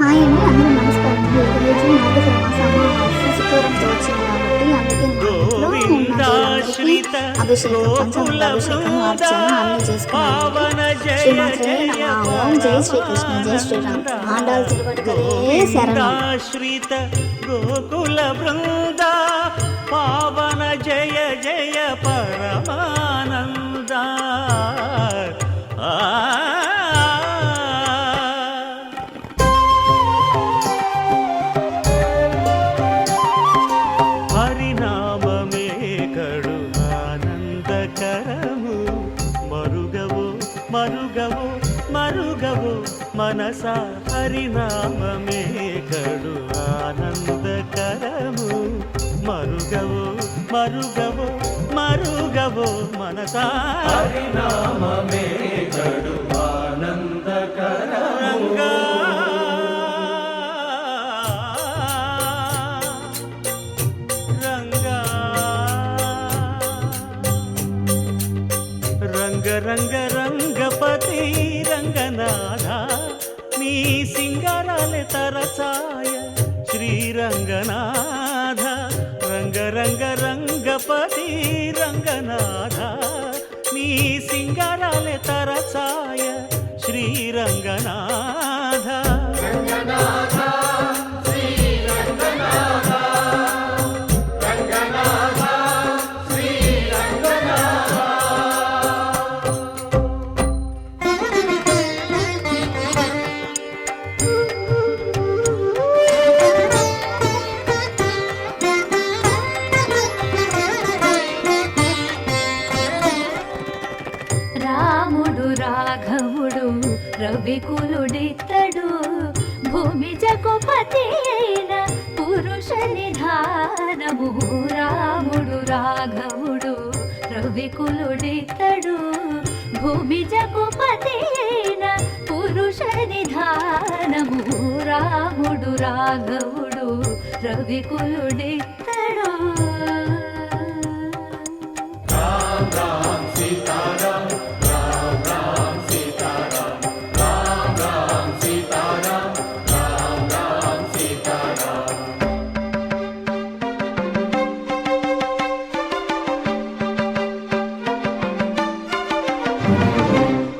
Hi అండి, అందరూ నమస్కారం. ఈరోజు మార్గశిర మాసం అమావాస్య శుక్రవారంతో వచ్చింది కాబట్టి అందుకే మా ఇంట్లో మా దేవుళ్ళందరికీ అభిషేకం, పంచామృత అభిషేకం, అర్చన అన్నీ చేసుకున్నాను. శ్రీమాత్రే నమః. ఓం జై శ్రీకృష్ణ, జై శ్రీరామ్. ఆండాల్ తిరుపతికలే శరణం. గోకుల బృంద పావన జయ జయ పరమానంద. హరినామమే కడు ఆనందకరము, మరుగవో మరుగవో మరుగవో మనస. హరినామమే కడు ఆనందకరము, మరుగవో మరుగవో మరుగవో మనస. హరినామమే కడు ఆనందకరము. రంగ రంగ రంగపతి రంగనాథ, నీ సింగారాలే తరచాయ శ్రీరంగనాథ. రంగ రంగ రంగపతి రంగనాథ, నీ సింగారాలే తరచాయ శ్రీరంగనాథ. రంగనాథ శ్రీరంగనాథ, రంగనాథ శ్రీరంగనాథ. రాముడు రాఘవుడు రవికులుడితడు, భూమి జగపతి అయిన పురుష నిధానము. రాముడు రాఘవుడు రవికులుడితడు, భూమి జగపతి అయిన పురుష నిధానము. రాముడు రాఘవుడు రవికులుడితడు. రామ్ రామ్ సీతారాం, రామ్ రామ్ సీతారాం, రామ్ రామ్ సీతారాం, రామ్ రామ్ సీతారాం.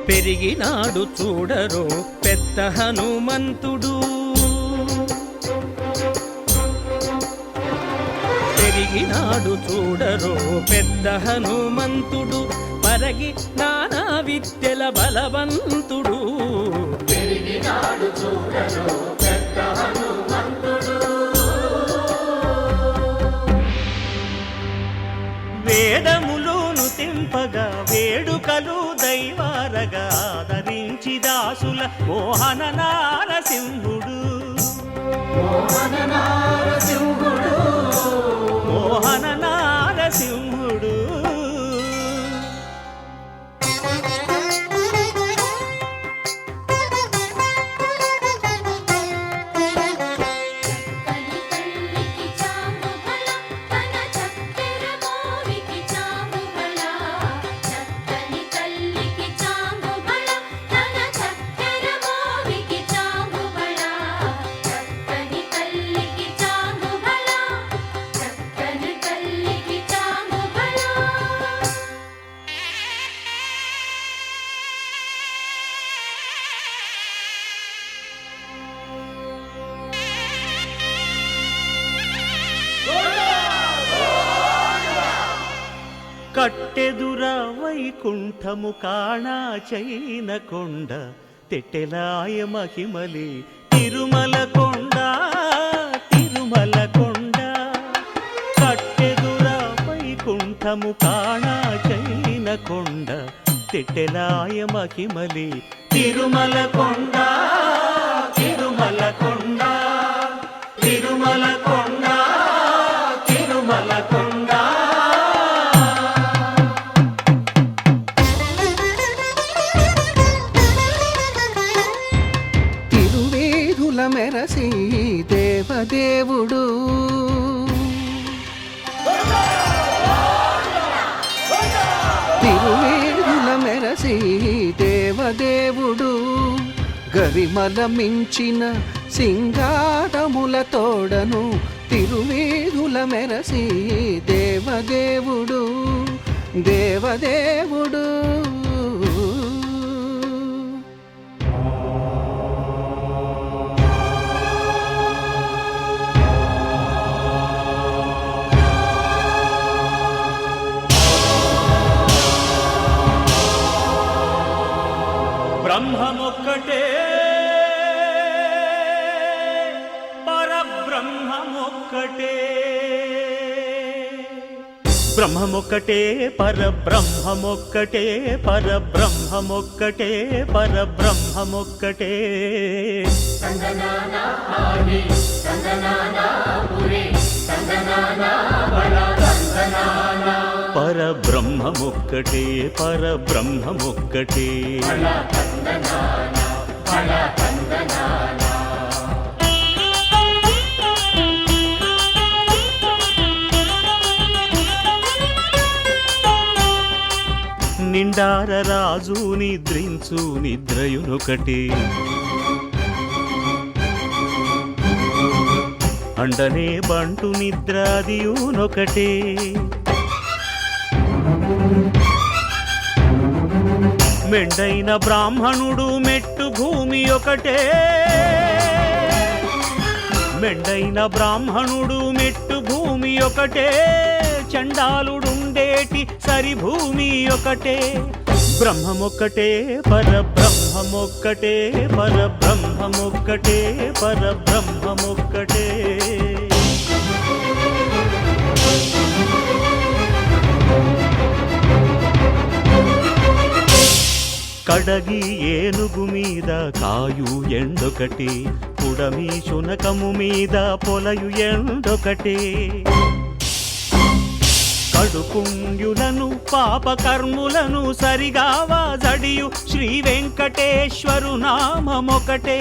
పెరిగినాడు చూడరో పెద్ద హనుమంతుడు, పెరిగినాడు చూడరో పెద్ద హనుమంతుడు, పరగి నానా విద్యల బలవంతుడు. పెరిగినాడు చూడరు పెద్ద హనుమంతుడు. వేదములోను తెంపగా వేడుకలు దైవారగా ఆదరించి దాసుల మోహన నారసింహుడు. మోహన నారసింహుడు, మోహన నారసింహుడు. కట్టెదుర వైకుంఠము కాణా చైన కొండ, తెట్టెలాయ మహిమలి తిరుమల కొండ, తిరుమల కొండ. కట్టెదుర వైకుంఠము కాణా చైన కొండ, తెట్టెలాయ మహిమలి తిరుమల కొండ, తిరుమల కొండ, తిరుమల కొండ, తిరుమల కొండ. మెరసి దేవదేవుడు, తిరువేదుల మెరసి దేవదేవుడు, గరిమల మించిన సింగారముల తోడను తిరువీధుల మెరసి దేవదేవుడు దేవదేవుడు. బ్రహ్మమొక్కటే పరబ్రహ్మమొక్కటే, బ్రహ్మమొక్కటే పరబ్రహ్మమొక్కటే, పరబ్రహ్మమొక్కటే పరబ్రహ్మమొక్కటే. సంగనానా ఆది సంగనానా పురి సంగనానా బల సంగనానా పరబ్రహ్మమొక్కటే పరబ్రహ్మమొక్కటే. బల సంగనానా బల సంగనానా నిండార రాజు నిద్రించు నిద్రయునొకటి, అండనే బంటు నిద్రాదియునొకటే. మెండైన బ్రాహ్మణుడు మెట్టు భూమి ఒకటే, మెండైన బ్రాహ్మణుడు మెట్టు భూమి ఒకటే, చండాలుడుండేటి సరిభూమి ఒకటే. బ్రహ్మమొక్కటే పరబ్రహ్మమొక్కటే, పరబ్రహ్మమొక్కటే పరబ్రహ్మమొక్కటే. కడగి ఏనుగు మీద కాయు ఎండొకటి, పుడమి శునకము మీద పొలయు ఎండొకటి. కడుపుంగులను పాపకర్ములను సరిగావా జడియు శ్రీ వెంకటేశ్వరు నామమొకటే.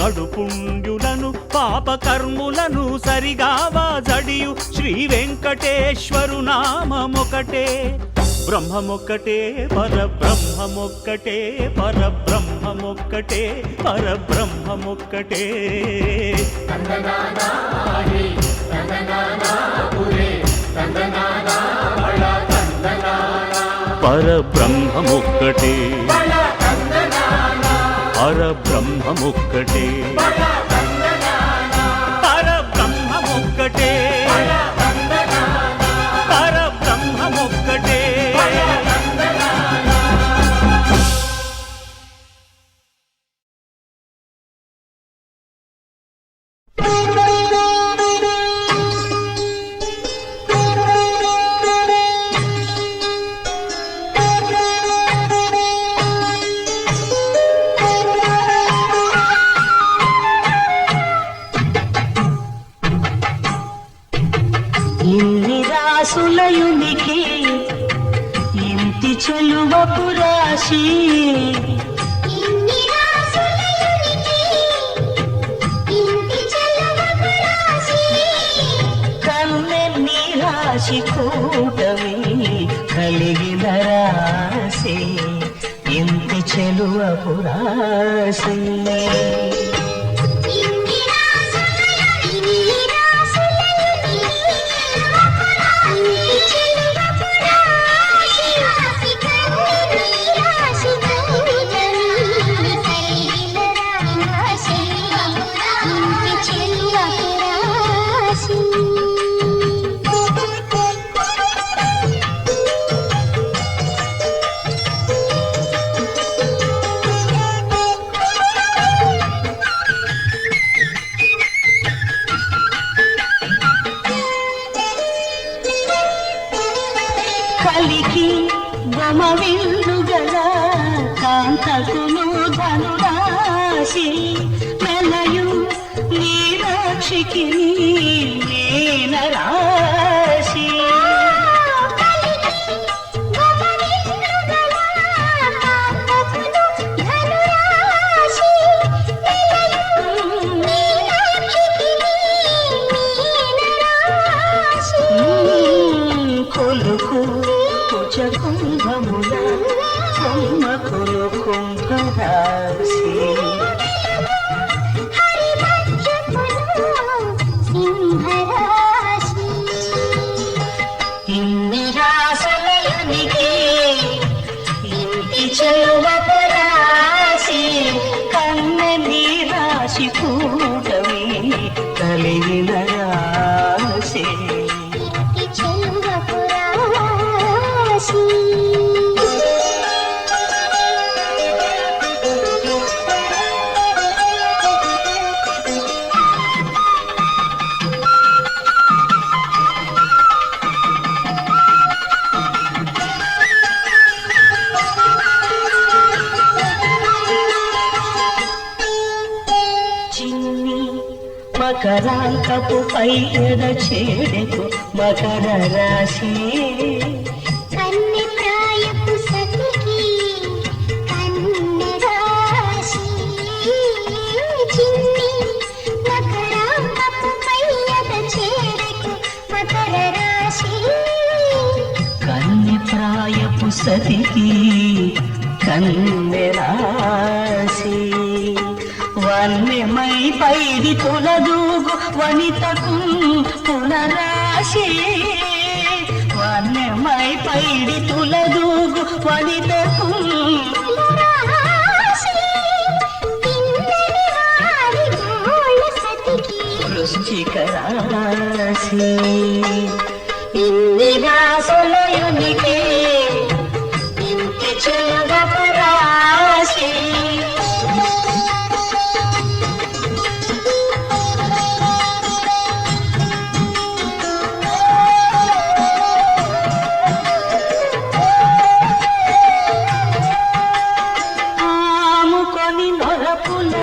కడుపుంగులను పాపకర్ములను సరిగావా జడియు శ్రీ వెంకటేశ్వరు నామమొకటే. బ్రహ్మమొక్కటే పరబ్రహ్మమొక్కటే, పరబ్రహ్మమొక్కటే పరబ్రహ్మమొక్కటే. సంగనానా ఆది సంగనానా పురి సంగనానా బల సంగనానా పరబ్రహ్మమొక్కటే బల సంగనానా పరబ్రహ్మమొక్కటే, బల సంగనానా పరబ్రహ్మమొక్కటే బల సంగనానా పరబ్రహ్మమొక్కటే. ఇన్ని రాసులయునికి ఇంటి చెలువపు రాశి, కన్నెన్ని రాశి కూటమి కలిగిన రాశి, ఇంటి చెలువపు రాశి. కలికి బొమవిల్లుగల కాంతకును ధనురాశి, మెలయు నీరాక్షికి మీన రాశి. కొలుకు కుచ కుంభముల కొమ్మకులు కుంభరాశి. రాశి కూటమి కలిగిన రాశి ఇంటి చెలువకు రాశి. చిన్ని మకరాంతపు పైన చేడెకు మకర రాశి కన్నె ప్రాయపు సతికి కన్నె రాశి. చిన్ని మకరాంతపు పైన చేరెకు మకర రాశి. కన్నె ప్రాయపు సతికి కన్నె రాశి వన్నెమై పైడి తులదూగు వనితకు పునరాశి వన్నెమై పైడి తులదూగు వనితకు రాశి తిన్నని వారి గోళ్ళ సతికి వృశ్చిక రాశి ఇన్ని రాసులయునికి ఇంటి చెలువకు రాశి ఆముకొని నొరపుల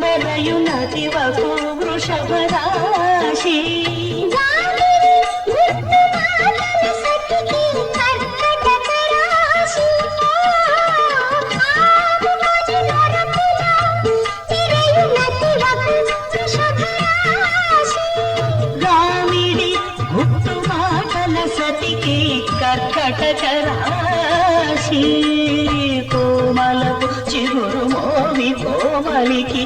మెరయు నదివకు వృషభ రాశి జామిని గుట్టు మాటల సతికి కర్కటక రాశి. ఆముకొని నొరపుల తిరయు నతివకు వృషభ రాశి. రామిడి గుట్టు మాటల సతికి కర్కటక రాశి కోమలకు చిగురు మోవి కోమలికి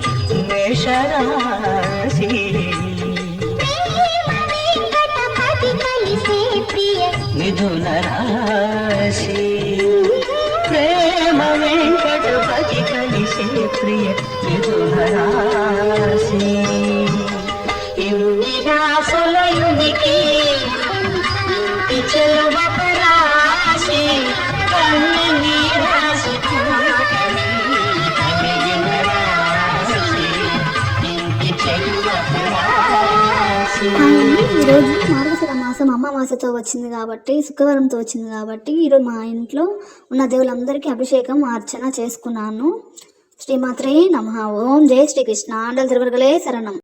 మేషరాశి ప్రేమ వెంకటపతి కలిసే ప్రియ మిథున రాశి ప్రేమ వెంకటపతి కలిసే ప్రియ మిథున రాశి ఇన్ని రాసులయునికి ఇంటి చెలువకు రాశి కన్నె రాశి కూటమి కలిగిన రాశి ఇంటి చెలువకు రాశి. ఈరోజు మార్గశిర మాసం అమావాస్యతో వచ్చింది కాబట్టి శుక్రవారంతో వచ్చింది కాబట్టి ఈరోజు మా ఇంట్లో ఉన్న దేవులందరికీ అభిషేకం అర్చన చేసుకున్నాను. శ్రీమాత్రే నమః. ఓం జై శ్రీకృష్ణ. ఆండల తిరువరగలే శరణం.